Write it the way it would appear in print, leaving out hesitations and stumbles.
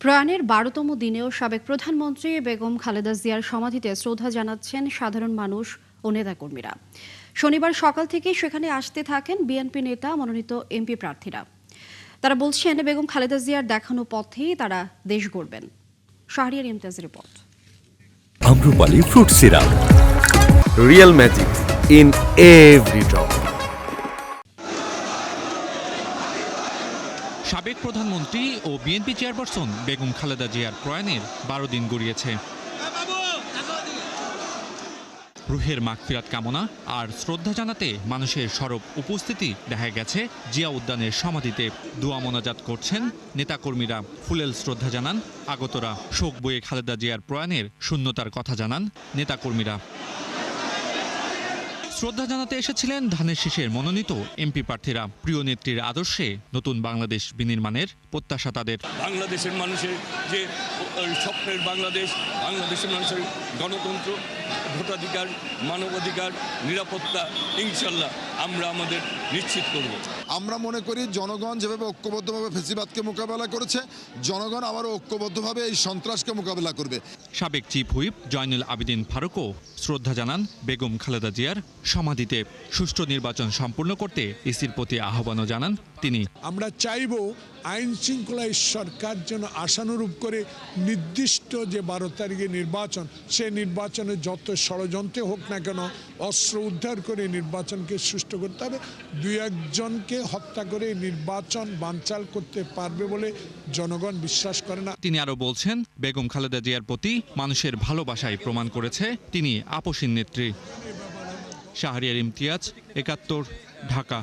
প্রয়াণের ১২তম দিনেও সাবেক প্রধানমন্ত্রী বেগম খালেদা জিয়ার সমাধিতে শ্রদ্ধা জানাচ্ছেন সাধারণ মানুষ ও নেতাকর্মীরা। শনিবার সকাল থেকে সেখানে আসতে থাকেন বিএনপি নেতা মনোনীত এমপি প্রার্থীরা। তারা বলছেন বেগম খালেদা জিয়ার দেখানো পথেই তারা দেশ গড়বেন। শাহরিয়ার ইমতিয়াজের report. Amrapali fruit syrup, real magic in every drop. সাবেক প্রধানমন্ত্রী ও বিএনপি চেয়ারপারসন বেগম খালেদা জিয়ার প্রয়াণের ১২ দিন গড়িয়েছে। রুহের মাগফিরাত কামনা আর শ্রদ্ধা জানাতে মানুষের সরব উপস্থিতি দেখা গেছে জিয়া উদ্যানের সমাধিতে। দোয়া মোনাজাত করছেন নেতাকর্মীরা, ফুলেল শ্রদ্ধা জানান আগতরা। শোক বয়ে খালেদা জিয়ার প্রয়াণের শূন্যতার কথা জানান নেতাকর্মীরা। শ্রদ্ধা জানাতে এসেছিলেন ধানের শীষের মনোনীত এমপি প্রার্থীরা। প্রিয় নেত্রীর আদর্শে নতুন বাংলাদেশ বিনির্মাণের প্রত্যাশা তাদের। বাংলাদেশের মানুষের যে স্বপ্নের বাংলাদেশ, বাংলাদেশের মানুষের গণতন্ত্র, ভোটাধিকার, মানবাধিকার, নিরাপত্তা ইনশাল্লাহ আমরা আমাদের নিশ্চিত করব। আমরা মনে করি জনগণ যেভাবে ঐক্যবদ্ধভাবে ফ্যাসিবাদকে মোকাবেলা করেছে, জনগণ আবারও ঐক্যবদ্ধভাবে এই সন্ত্রাসকে মোকাবেলা করবে। সাবেক চিফ হুইপ জয়নুল আবেদিন ফারুকও শ্রদ্ধা জানান বেগম খালেদা জিয়ার সমাধিতে। সুষ্ঠু নির্বাচন সম্পূর্ণ করতে ইসির প্রতি আহ্বানও জানান তিনি। আমরা চাইব আইন শৃঙ্খলা সরকার যেন আশানুরূপ করে নির্দিষ্ট যে 12 তারিখে নির্বাচন, সে নির্বাচনে যত ষড়যন্ত্রে হোক না কেন অস্ত্র উদ্ধার করে নির্বাচনকে সুষ্ঠু করতে হবে। 2-1 জনকে হত্যা করে নির্বাচন বানচাল করতে পারবে বলে জনগণ বিশ্বাস করে না। তিনি আরও বলছেন বেগম খালেদা জিয়ার প্রতি মানুষের ভালোবাসায় প্রমাণ করেছে তিনি আপসীন নেত্রী। শাহরিয়ার ইমতিয়াজ, ৭১, ঢাকা।